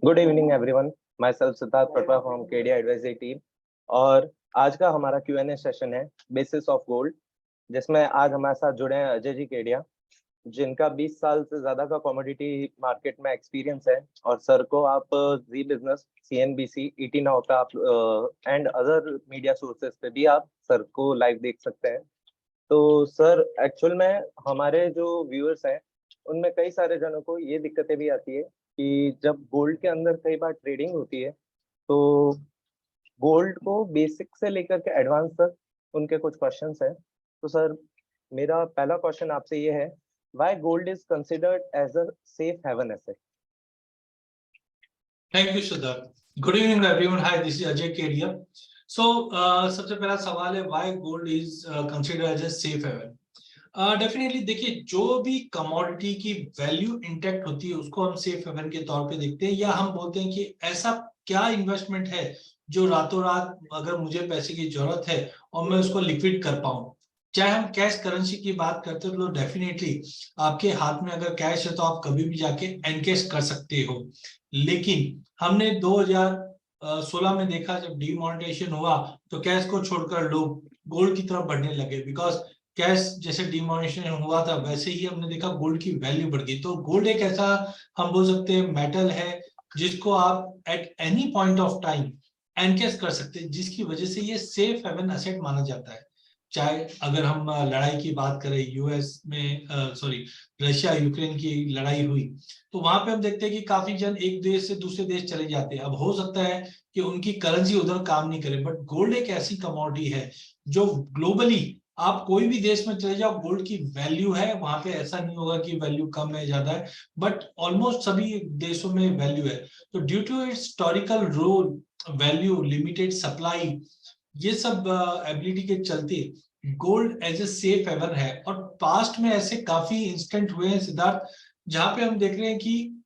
Good evening everyone, my self Siddharth Patwa from Kedia advisory team. और आज का हमारा Q&A सेशन है बेसिस ऑफ गोल्ड, जिसमें आज हमारे साथ जुड़े हैं अजय जी केडिया, जिनका 20 साल से ज्यादा का कमोडिटी मार्केट में एक्सपीरियंस है। और सर को आप जी बिजनेस, CNBC, ET नाउ पे आप एंड अदर मीडिया सोर्सेस पे भी आप सर को लाइव देख सकते हैं। तो सर, एक्चुअल में हमारे जो व्यूअर्स हैं उनमें कई सारे जनों को ये दिक्कतें भी आती है कि जब गोल्ड के अंदर कई बार ट्रेडिंग होती है तो गोल्ड को बेसिक से लेकर के एडवांस तक उनके कुछ क्वेश्चंस हैं। तो सर, मेरा पहला क्वेश्चन आपसे ये है, why gold is considered as a safe haven asset? Thank you Siddharth. Good evening everyone, hi, this is Ajay Kedia. So सबसे पहला सवाल है, why gold is considered as a safe haven. Definitely देखिए, जो भी कमोडिटी की वैल्यू इंटैक्ट होती है उसको हम सेफ हेवन के तौर पे देखते हैं, या हम बोलते हैं कि ऐसा क्या इन्वेस्टमेंट है जो रातों रात अगर मुझे पैसे की जरूरत है और मैं उसको लिक्विड कर पाऊं। चाहे हम कैश करेंसी की बात करते हो तो डेफिनेटली आपके हाथ में अगर कैश है तो आप कभी भी जाके एनकैश कर सकते हो। लेकिन हमने 2016 में देखा, जब डीमोनेटाइजेशन हुआ तो कैश को छोड़कर लोग गोल्ड की तरफ बढ़ने लगे, बिकॉज कैश जैसे डिमोनेटाइजेशन हुआ था वैसे ही हमने देखा गोल्ड की वैल्यू बढ़ गई। तो गोल्ड एक ऐसा, हम बोल सकते हैं, मेटल है जिसको आप at any point of time encash कर सकते हैं, जिसकी वजह से ये सेफ हेवन एसेट माना जाता है। चाहे अगर हम लड़ाई की बात करें, यूएस में रशिया यूक्रेन की लड़ाई हुई तो वहां पे हम देखते हैं कि काफी जन एक देश से दूसरे देश चले जाते हैं। अब हो सकता है कि उनकी करेंसी उधर काम नहीं करे, बट गोल्ड एक ऐसी कमोडिटी है जो ग्लोबली आप कोई भी देश में चले जाओ, गोल्ड की वैल्यू है वहां पे। ऐसा नहीं होगा कि वैल्यू कम है ज्यादा है, बट ऑलमोस्ट सभी देशों में वैल्यू है। तो due to its historical role, value, limited supply, ये सब एबिलिटी के चलते gold as a safe haven है। और पास्ट में ऐसे काफी इंस्टेंट हुए हैं सिद्धार्थ, जहां पे हम देख रहे हैं कि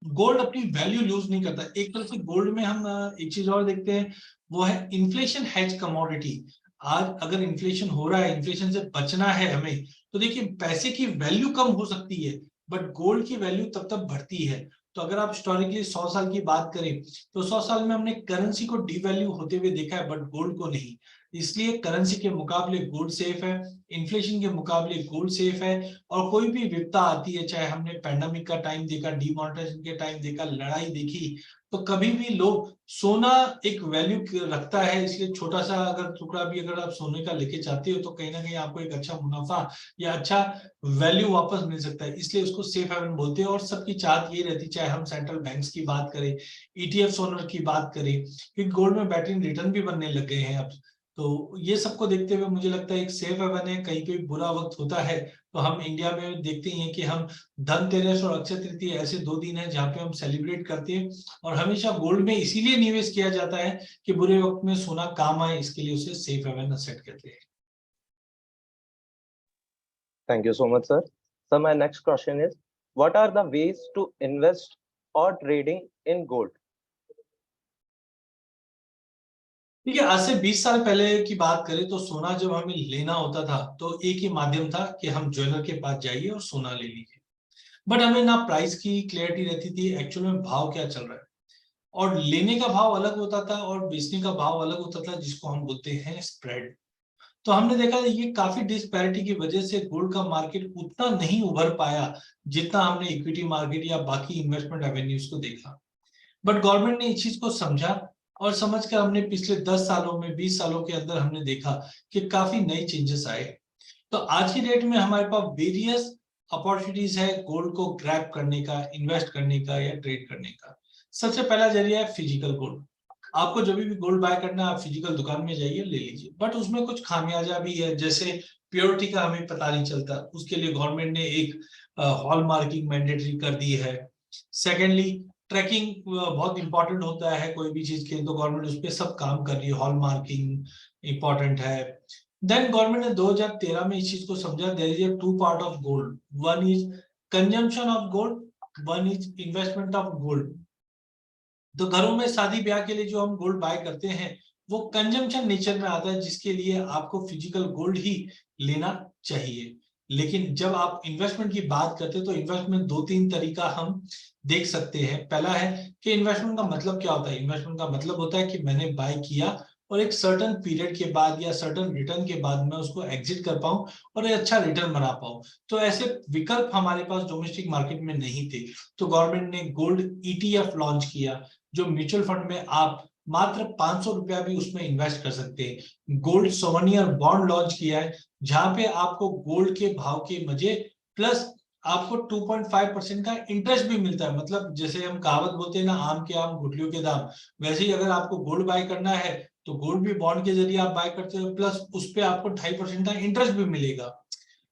गोल्ड अपनी वैल्यू लूज नहीं करता। एक तरह से गोल्ड में हम एक चीज और देखते हैं, वो है इन्फ्लेशन हेज कमोडिटी। आज अगर इन्फ्लेशन हो रहा है, इन्फ्लेशन से बचना है हमें, तो देखिए पैसे की वैल्यू कम हो सकती है बट गोल्ड की वैल्यू तब तक बढ़ती है। तो अगर आप हिस्टोरिकली 100 साल की बात करें तो 100 साल में हमने करेंसी को डिवैल्यू होते हुए देखा है बट गोल्ड को नहीं। इसलिए करेंसी के मुकाबले गोल्ड सेफ है, इन्फ्लेशन के मुकाबले गोल्ड सेफ है। और कोई भी विपदा आती है, चाहे हमने पैंडेमिक का टाइम देखा, डिमोनेटाइजेशन के टाइम देखा, लड़ाई देखी, तो कभी भी लोग सोना एक वैल्यू रखता है। इसलिए छोटा सा अगर टुकड़ा भी अगर आप सोने का लेके जाते हो तो कहीं ना कहीं आपको एक अच्छा मुनाफा या अच्छा वैल्यू वापस मिल सकता है, इसलिए उसको सेफ हेवन बोलते हैं। और सबकी चाहत ये रहती है, चाहे हम सेंट्रल बैंक्स की बात करें, ETF ओनर की बात करें, क्योंकि गोल्ड में बैटरी रिटर्न भी बनने लग गए हैं अब। तो ये सबको देखते हुए मुझे लगता है एक सेफ हेवन है। कहीं पे बुरा वक्त होता है तो हम इंडिया में देखते ही हैं कि हम धनतेरस और अक्षय तृतीय ऐसे 2 दिन हैं जहाँ पे हम सेलिब्रेट करते हैं। और हमेशा गोल्ड में इसीलिए निवेश किया जाता है कि बुरे वक्त में सोना काम आए, इसके लिए उसे सेफ हेवन एसेट कहते हैं। Thank you so much, sir. So my next question is, what are the ways to invest or trading in gold? ठीक है, आज से 20 साल पहले की बात करें तो सोना जब हमें लेना होता था तो एक ही माध्यम था कि हम ज्वेलर के पास जाइए और सोना ले लीजिए। बट हमें ना प्राइस की क्लैरिटी रहती थी एक्चुअल में भाव क्या चल रहा है, और लेने का भाव अलग होता था और बेचने का भाव अलग होता था, जिसको हम बोलते हैं स्प्रेड। तो हमने देखा ये काफी डिस्पैरिटी की वजह से गोल्ड का मार्केट उतना नहीं उभर पाया जितना हमने इक्विटी मार्केट या बाकी इन्वेस्टमेंट एवेन्यूज को देखा। बट गवर्नमेंट ने इस चीज को समझा और समझकर हमने पिछले 10 सालों में, 20 सालों के अंदर हमने देखा कि काफी नए चेंजेस आए। तो आज की डेट में हमारे पास वेरियस अपॉर्चुनिटीज है गोल्ड को ग्रैब करने का, इन्वेस्ट करने का या ट्रेड करने का। सबसे पहला जरिया है फिजिकल गोल्ड। आपको जब भी गोल्ड बाय करना है आप फिजिकल दुकान में जाइए, ले लीजिए। बट उसमें कुछ खामियाजा भी है, जैसे प्योरिटी का हमें पता नहीं चलता, उसके लिए गवर्नमेंट ने एक हॉल मार्किंग मैंडेटरी कर दी है। सेकेंडली, ट्रैकिंग बहुत इंपॉर्टेंट होता है कोई भी चीज के, तो गवर्नमेंट उस पर सब काम कर रही है, हॉल मार्किंग इंपॉर्टेंट है। देन गवर्नमेंट ने 2013 में इस चीज को समझा, there is a two part of gold, one is consumption of gold, one is investment of gold. तो घरों में शादी ब्याह के लिए जो हम गोल्ड बाय करते हैं वो कंजम्पशन नेचर में आता है, जिसके लिए आपको फिजिकल गोल्ड ही लेना चाहिए। लेकिन जब आप इन्वेस्टमेंट की बात करते हैं तो इन्वेस्टमेंट 2-3 तरीका हम देख सकते हैं। पहला है कि इन्वेस्टमेंट का मतलब क्या होता है। इन्वेस्टमेंट का मतलब होता है कि मैंने बाय किया और एक सर्टेन पीरियड के बाद या सर्टेन रिटर्न के बाद मैं उसको एग्जिट कर पाऊं और एक अच्छा रिटर्न बना पाऊं। तो ऐसे विकल्प हमारे पास डोमेस्टिक मार्केट में नहीं थे, तो गवर्नमेंट ने गोल्ड ईटीएफ लॉन्च किया, जो म्यूचुअल फंड में आप मात्र 500 रुपया भी उसमें इन्वेस्ट कर सकते हैं। गोल्ड सोवनियर बॉन्ड लॉन्च किया है, जहां पे आपको गोल्ड के भाव के मजे प्लस आपको 2.5% का इंटरेस्ट भी मिलता है। मतलब जैसे हम कहावत बोलते हैं ना, आम के आम गुठलियों के दाम, वैसे ही अगर आपको गोल्ड बाय करना है तो गोल्ड भी बॉन्ड के जरिए आप बाय करते हो, प्लस उस पे आपको 2.5% का इंटरेस्ट भी मिलेगा।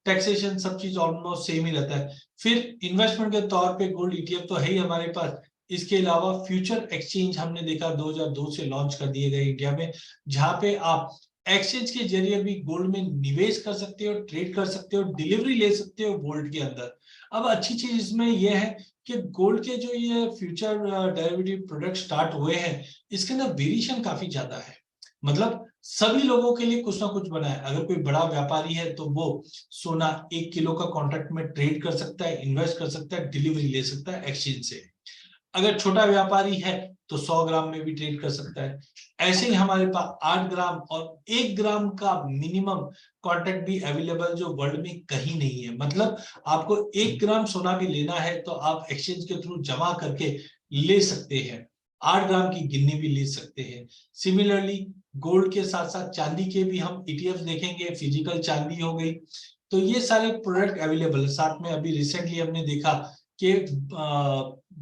टैक्सेशन सब चीज ऑलमोस्ट सेम ही रहता है। फिर इन्वेस्टमेंट के तौर पे गोल्ड ईटीएफ तो है ही हमारे पास। इसके अलावा फ्यूचर एक्सचेंज हमने देखा 2002 से लॉन्च कर दिए गए इंडिया में, जहां पे आप एक्सचेंज के जरिए भी गोल्ड में निवेश कर सकते हो, ट्रेड कर सकते हो, डिलीवरी ले सकते हो गोल्ड के अंदर। अब अच्छी चीज इसमें यह है कि गोल्ड के जो ये फ्यूचर डेरिवेटिव प्रोडक्ट स्टार्ट हुए हैं, इसके अंदर वेरिएशन काफी ज्यादा है। मतलब सभी लोगों के लिए कुछ ना कुछ बना है। अगर कोई बड़ा व्यापारी है तो वो सोना 1 किलो का कॉन्ट्रैक्ट में ट्रेड कर सकता है, इन्वेस्ट कर सकता है, डिलीवरी ले सकता है एक्सचेंज से। अगर छोटा व्यापारी है तो 100 ग्राम में भी ट्रेड कर सकता है। ऐसे ही हमारे पास 8 ग्राम और 1 ग्राम का मिनिमम कॉन्ट्रैक्ट भी अवेलेबल, जो वर्ल्ड में कहीं नहीं है। मतलब आपको 1 ग्राम सोना भी लेना है तो आप एक्सचेंज के थ्रू जमा करके ले सकते हैं। 8 ग्राम की गिन्नी भी ले सकते हैं। सिमिलरली गोल्ड के साथ साथ चांदी के भी हम ईटीएफ देखेंगे, फिजिकल चांदी हो गई। तो ये सारे प्रोडक्ट अवेलेबल है। साथ में अभी रिसेंटली हमने देखा कि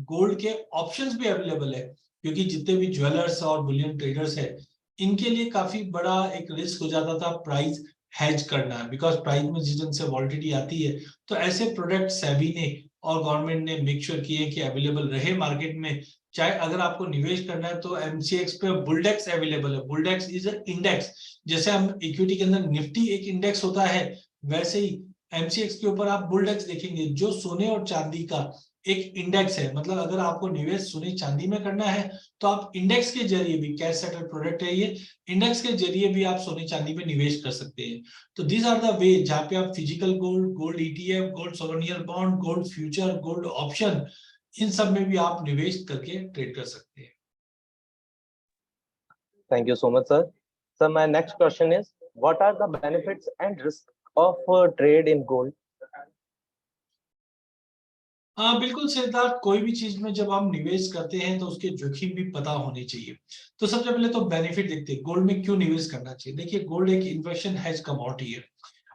गोल्ड के ऑप्शंस भी अवेलेबल है, क्योंकि जितने भी ज्वेलर्स और बुलियन ट्रेडर्स है, इनके लिए काफी बड़ा एक रिस्क हो जाता था प्राइस हेज करना, बिकॉज प्राइस में जिस ढंग से वॉलिटिलिटी आती है। तो ऐसे प्रोडक्ट सेबी ने और गवर्नमेंट ने मेक श्योर किए कि अवेलेबल रहे मार्केट में। चाहे अगर आपको निवेश करना है तो एमसीएक्स पे बुलडेक्स अवेलेबल है। बुलडेक्स इज अ इंडेक्स। जैसे हम इक्विटी के अंदर निफ्टी एक इंडेक्स होता है, वैसे ही एमसीएक्स के ऊपर आप बुलडेक्स देखेंगे, जो सोने और चांदी का एक इंडेक्स है। मतलब अगर आपको निवेश सोने चांदी में करना है तो आप इंडेक्स के जरिए भी, कैश सेटल प्रोडक्ट है ये, इंडेक्स के जरिए भी आप सोने चांदी में निवेश कर सकते हैं। तो दीज आर द वे जहां पे आप physical gold, gold ETF, gold सोवनियर bond, gold future, gold option, इन सब में भी आप निवेश करके ट्रेड कर सकते हैं। Thank you so much, sir. Sir, my next question is, what are the benefits and risks of trade in gold? हाँ बिल्कुल सिद्धार्थ, कोई भी चीज में जब हम निवेश करते हैं तो उसके जोखिम भी पता होने चाहिए। तो सबसे पहले तो बेनिफिट देखते हैं, गोल्ड में क्यों निवेश करना चाहिए। देखिए, गोल्ड एक इन्वेस्टमेंट हेज कमोडिटी है,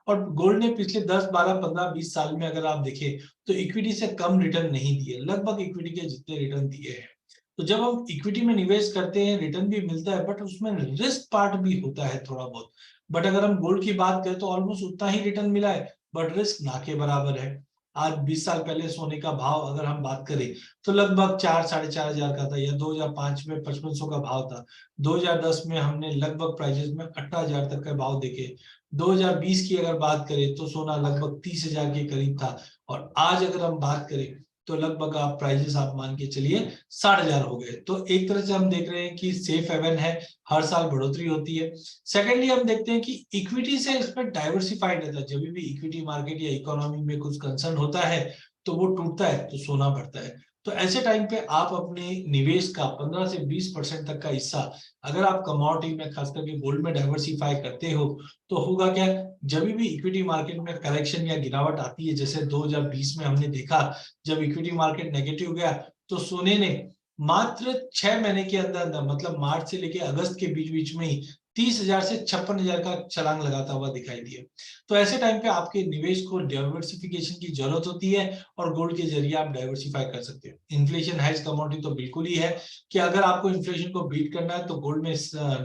और गोल्ड ने पिछले 10, 12, 15, 20 साल में अगर आप देखें तो इक्विटी से कम रिटर्न नहीं दिए, लगभग इक्विटी के जितने रिटर्न दिए हैं। तो जब हम इक्विटी में निवेश करते हैं, रिटर्न भी मिलता है, बट उसमें रिस्क पार्ट भी होता है थोड़ा बहुत। बट अगर हम गोल्ड की बात करें तो ऑलमोस्ट उतना ही रिटर्न मिला है, बट रिस्क ना के बराबर है। आज 20 साल पहले सोने का भाव अगर हम बात करें तो लगभग 4, 4,500 का था, या 2005 में 5500 का भाव था। 2010 में हमने लगभग प्राइजेस में 18,000 तक का भाव देखे। 2020 की अगर बात करें तो सोना लगभग 30,000 के करीब था, और आज अगर हम बात करें तो लगभग आप प्राइजेस आप मान के चलिए 60,000 हो गए। तो एक तरह से हम देख रहे हैं कि सेफ हेवन है, हर साल बढ़ोतरी होती है। सेकेंडली हम देखते हैं कि इक्विटी से इसमें डाइवर्सिफाइड रहता है। जब भी इक्विटी मार्केट या इकोनॉमी में कुछ कंसर्न होता है तो वो टूटता है तो सोना बढ़ता है। तो ऐसे टाइम पे आप अपने निवेश का 15 से 20% तक का हिस्सा अगर आप कमोडिटी में, खास करके गोल्ड में डाइवर्सिफाई करते हो, तो होगा क्या, जब भी इक्विटी मार्केट में करेक्शन या गिरावट आती है, जैसे 2020 में हमने देखा जब इक्विटी मार्केट नेगेटिव गया, तो सोने ने मात्र 6 महीने के अंदर अंदर, मतलब मार्च से लेके अगस्त के बीच बीच में ही 30,000 से 56,000 का छलांग लगाता हुआ दिखाई दिया। तो ऐसे टाइम पे आपके निवेश को डाइवर्सिफिकेशन की जरूरत होती है, और गोल्ड के जरिए आप डाइवर्सिफाई कर सकते हो। इन्फ्लेशन हेज कमोडिटी तो बिल्कुल ही है कि अगर आपको इन्फ्लेशन को बीट करना है तो गोल्ड में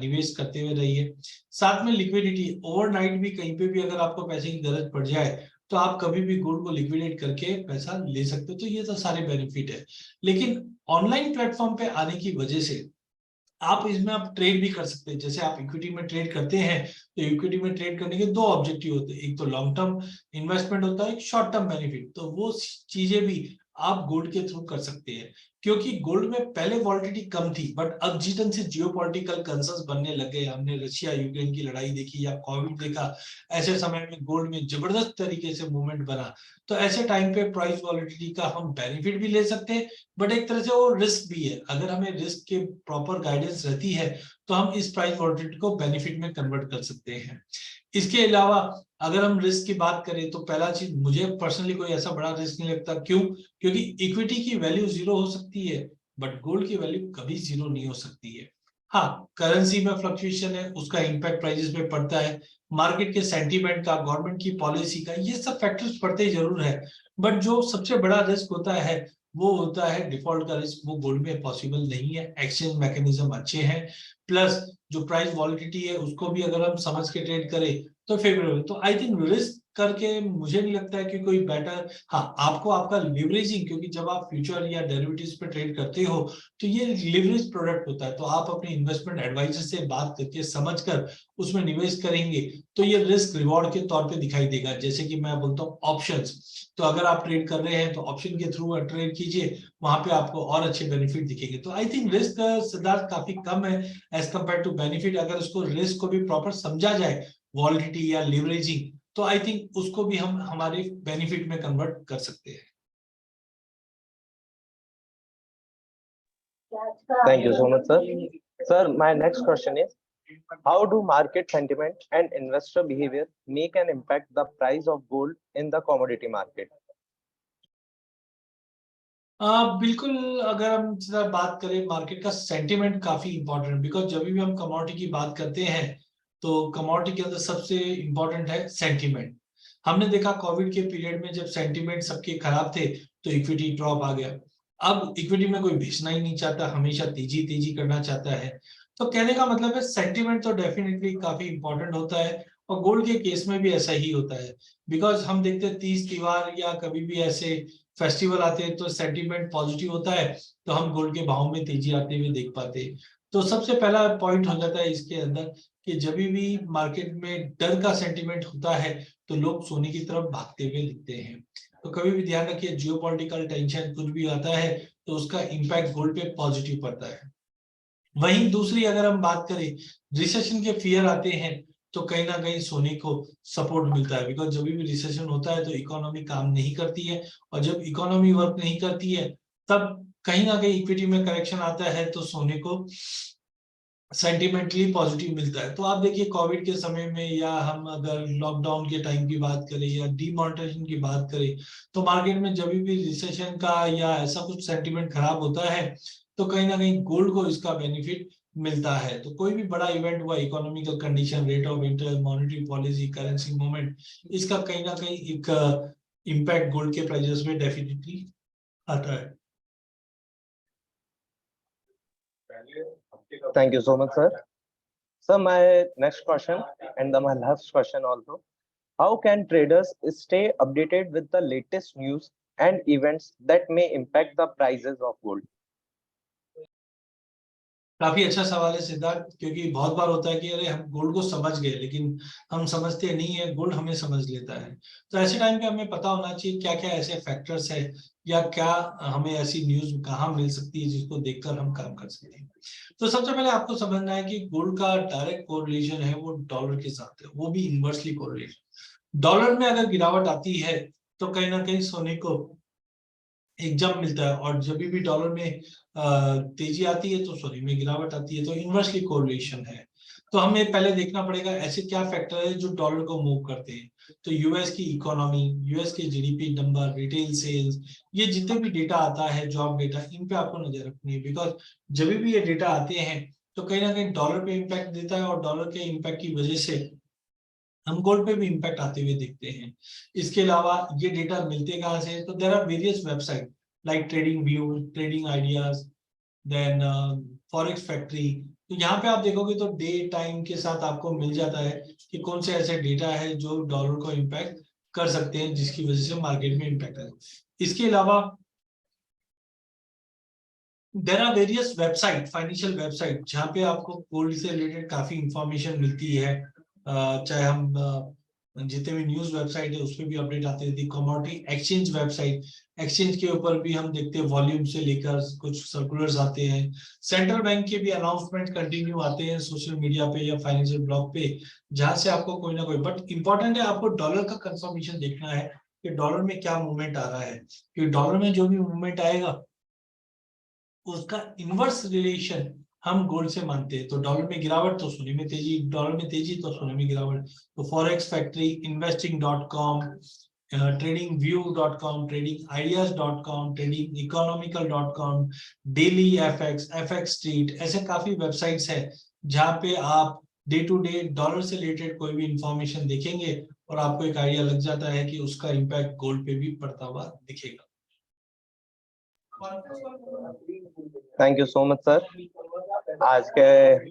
निवेश करते हुए रहिए। साथ में लिक्विडिटी, ओवरनाइट भी कहीं पे भी अगर आपको पैसे की जरूरत पड़ जाए तो आप कभी भी गोल्ड को लिक्विडेट करके पैसा ले सकते हो। तो ये तो सारे बेनिफिट है। लेकिन ऑनलाइन प्लेटफॉर्म पे आने की वजह से आप इसमें आप ट्रेड भी कर सकते हैं। जैसे आप इक्विटी में ट्रेड करते हैं तो इक्विटी में ट्रेड करने के 2 ऑब्जेक्टिव होते हैं, एक तो लॉन्ग टर्म इन्वेस्टमेंट होता है, एक शॉर्ट टर्म बेनिफिट। तो वो चीजें भी आप गोल्ड के थ्रू कर सकते हैं, क्योंकि गोल्ड में पहले वॉलिटिलिटी कम थी, बट अब जिस ढंग से जियोपॉलिटिकल कंसर्न्स बनने लगे, हमने रशिया यूक्रेन की लड़ाई देखी या कोविड देखा, ऐसे समय में गोल्ड में जबरदस्त तरीके से मूवमेंट बना। तो ऐसे टाइम पे प्राइस वॉलिटिलिटी का हम बेनिफिट भी ले सकते हैं, बट एक तरह से वो रिस्क भी है। अगर हमें रिस्क के प्रॉपर गाइडेंस रहती है तो हम इस प्राइस वॉलिटिलिटी को बेनिफिट में कन्वर्ट कर सकते हैं। इसके अलावा अगर हम रिस्क की बात करें तो पहला चीज, मुझे पर्सनली कोई ऐसा बड़ा रिस्क नहीं लगता। क्यों? क्योंकि इक्विटी की वैल्यू जीरो हो सकती है, बट गोल्ड की वैल्यू कभी जीरो नहीं हो सकती है। हाँ, करेंसी में फ्लक्चुएशन है, उसका इंपैक्ट प्राइसेस पे पड़ता है, मार्केट के सेंटीमेंट का, गवर्नमेंट की पॉलिसी का, ये सब फैक्टर्स पड़ते जरूर है। बट जो सबसे बड़ा रिस्क होता है वो होता है डिफॉल्ट का रिस्क। वो गोल्ड में पॉसिबल नहीं है। एक्सचेंज मैकेनिज्म अच्छे हैं, प्लस जो प्राइस वॉलिटिलिटी है उसको भी अगर हम समझ के ट्रेड करें तो फेवरेबल। तो आई थिंक रिस्क करके मुझे नहीं लगता है कि कोई बेटर। हाँ, आपको आपका लिवरेजिंग, क्योंकि जब आप फ्यूचर या डेरिवेटिव्स पे ट्रेड करते हो तो ये लिवरेज प्रोडक्ट होता है, तो आप अपने इन्वेस्टमेंट एडवाइजर से बात करके समझकर उसमें निवेश करेंगे तो ये रिस्क रिवॉर्ड के तौर पे दिखाई देगा। जैसे कि मैं बोलता हूँ ऑप्शंस, तो अगर आप ट्रेड कर रहे हैं तो ऑप्शन के थ्रू ट्रेड कीजिए, वहां पे आपको और अच्छे बेनिफिट दिखेंगे। तो आई थिंक रिस्क सिद्धार्थ काफी कम है एज कम्पेयर टू बेनिफिट। अगर उसको रिस्क को भी प्रॉपर समझा जाए, वॉलिडिटी या लिवरेजिंग, तो आई थिंक उसको भी हम हमारे बेनिफिट में कन्वर्ट कर सकते हैं। Thank you so much, sir. Sir, my next question is, how do market sentiment and investor behavior make an impact the price of gold in the commodity market? बिल्कुल, अगर हम जरा बात करें, मार्केट का सेंटिमेंट काफी इंपॉर्टेंट है, because जब भी हम कमोडिटी की बात करते हैं तो कमोडिटी के अंदर सबसे इंपॉर्टेंट है सेंटिमेंट। हमने देखा कोविड के पीरियड में जब सेंटिमेंट सबके खराब थे तो इक्विटी ड्रॉप आ गया। अब इक्विटी में कोई बेचना ही नहीं चाहता, हमेशा तेजी तेजी करना चाहता है। तो कहने का मतलब है सेंटिमेंट तो डेफिनेटली काफी इंपॉर्टेंट होता है, और गोल्ड के केस में भी ऐसा ही होता है। बिकॉज हम देखते हैं तीज त्योहार या कभी भी ऐसे फेस्टिवल आते हैं तो सेंटीमेंट पॉजिटिव होता है, तो हम गोल्ड के भाव में तेजी आते हुए देख पाते हैं। तो सबसे पहला पॉइंट हो जाता है इसके अंदर कि जब भी मार्केट में डर का सेंटीमेंट होता है तो लोग सोने की तरफ भागते हुए दिखते हैं। तो कभी भी ध्यान रखिए, जियोपॉलिटिकल टेंशन कुछ भी आता है तो उसका इम्पैक्ट गोल्ड पे पॉजिटिव पड़ता है। वहीं दूसरी अगर हम बात करें, रिसेशन के फियर आते हैं तो कहीं ना कहीं सोने को सपोर्ट मिलता है, बिकॉज जब भी रिसेशन होता है तो इकोनॉमी काम नहीं करती है, और जब इकोनॉमी वर्क नहीं करती है तब कहीं ना कहीं इक्विटी में करेक्शन आता है तो सोने को सेंटिमेंटली पॉजिटिव मिलता है। तो आप देखिए कोविड के समय में, या हम अगर लॉकडाउन के टाइम की बात करें या डीमोनेटाइजेशन की बात करें, तो मार्केट में जब भी रिसेशन का या ऐसा कुछ सेंटिमेंट खराब होता है तो कहीं ना कहीं गोल्ड को इसका बेनिफिट मिलता है। तो कोई भी बड़ा इवेंट हुआ, economical condition, rate of interest, monetary policy, currency movement, इसका कहीं ना कहीं एक इम्पैक्ट गोल्ड के प्राइसेस में डेफिनेटली आता है। Thank you so much, sir. So my next question and my last question also, how can traders stay updated with the latest news and events that may impact the prices of gold? काफी अच्छा सवाल है सिद्धार्थ, क्योंकि बहुत बार होता है कि अरे हम गोल्ड को समझ गए लेकिन हम समझते नहीं है, गोल्ड हमें समझ लेता है। तो ऐसे टाइम पे हमें पता होना चाहिए क्या क्या ऐसे फैक्टर्स है या क्या हमें ऐसी न्यूज कहाँ मिल सकती है जिसको देखकर हम काम कर सकते हैं। तो सबसे पहले आपको समझना है कि गोल्ड का डायरेक्ट कोरिलेशन है वो डॉलर के साथ है, वो भी इनवर्सली कोरिलेशन। डॉलर में अगर गिरावट आती है तो कहीं ना कहीं सोने को एक जंप मिलता है, और जब भी डॉलर में तेजी आती है तो सोने में गिरावट आती है। तो इनवर्सली कोरिलेशन है। तो हमें पहले देखना पड़ेगा ऐसे क्या फैक्टर है जो डॉलर को मूव करते हैं। तो यूएस की इकोनॉमी, यूएस के जीडीपी नंबर, रिटेल सेल्स, ये जितने भी डेटा आता है, जॉब डेटा, इन पे आपको नजर रखनी है। बिकॉज जब भी ये डेटा आते हैं तो कहीं ना कहीं डॉलर पे इम्पैक्ट देता है, और डॉलर के इम्पैक्ट की वजह से हम गोल्ड पे भी इम्पैक्ट आते हुए देखते हैं। इसके अलावा ये डेटा मिलते कहाँ से? तो there are various website like trading view, trading ideas, then forex factory. तो यहाँ पे आप देखोगे तो डे टाइम के साथ आपको मिल जाता है कि कौन से ऐसे डेटा है जो डॉलर को इम्पैक्ट कर सकते हैं, जिसकी वजह से मार्केट में इम्पैक्ट है। इसके अलावा there are various website, financial website, जहाँ पे आपको गोल्ड से रिलेटेड काफी इंफॉर्मेशन मिलती है। चाहे हम जितने भी न्यूज वेबसाइट है उस पर भी अपडेट आती रहती है। कमोडिटी एक्सचेंज वेबसाइट, एक्सचेंज के ऊपर भी हम देखते हैं वॉल्यूम से लेकर कुछ सर्कुलर्स आते हैं, सेंट्रल बैंक के भी अनाउंसमेंट कंटिन्यू आते हैं सोशल मीडिया पे या फाइनेंशियल ब्लॉग पे, जहां से आपको कोई ना कोई, बट इंपॉर्टेंट है आपको डॉलर का कंफर्मेशन देखना है कि डॉलर में क्या मूवमेंट आ रहा है, क्योंकि डॉलर में जो भी मूवमेंट आएगा उसका इनवर्स रिलेशन हम गोल्ड से मानते हैं। तो डॉलर में गिरावट तो सोने में तेजी, डॉलर में तेजी तो सोने में गिरावट। तो forex factory, investing.com, tradingview.com, tradingideas.com, tradingeconomical.com, daily FX, FX street, ऐसे काफी वेबसाइट्स है जहां पे आप डे टू डे डॉलर से रिलेटेड कोई भी इंफॉर्मेशन देखेंगे और आपको एक आइडिया लग जाता है कि उसका इम्पैक्ट गोल्ड पे भी पड़ता हुआ दिखेगा। Thank you so much sir आज के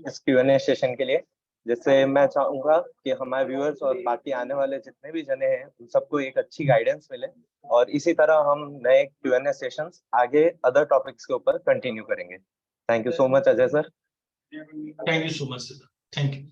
इस Q&A सेशन के लिए, जिससे मैं चाहूंगा कि हमारे व्यूअर्स और बाकी आने वाले जितने भी जने हैं उन सबको एक अच्छी गाइडेंस मिले, और इसी तरह हम नए Q&A सेशंस आगे अदर टॉपिक्स के ऊपर कंटिन्यू करेंगे। Thank you so much Ajay sir. Thank you so much, thank you.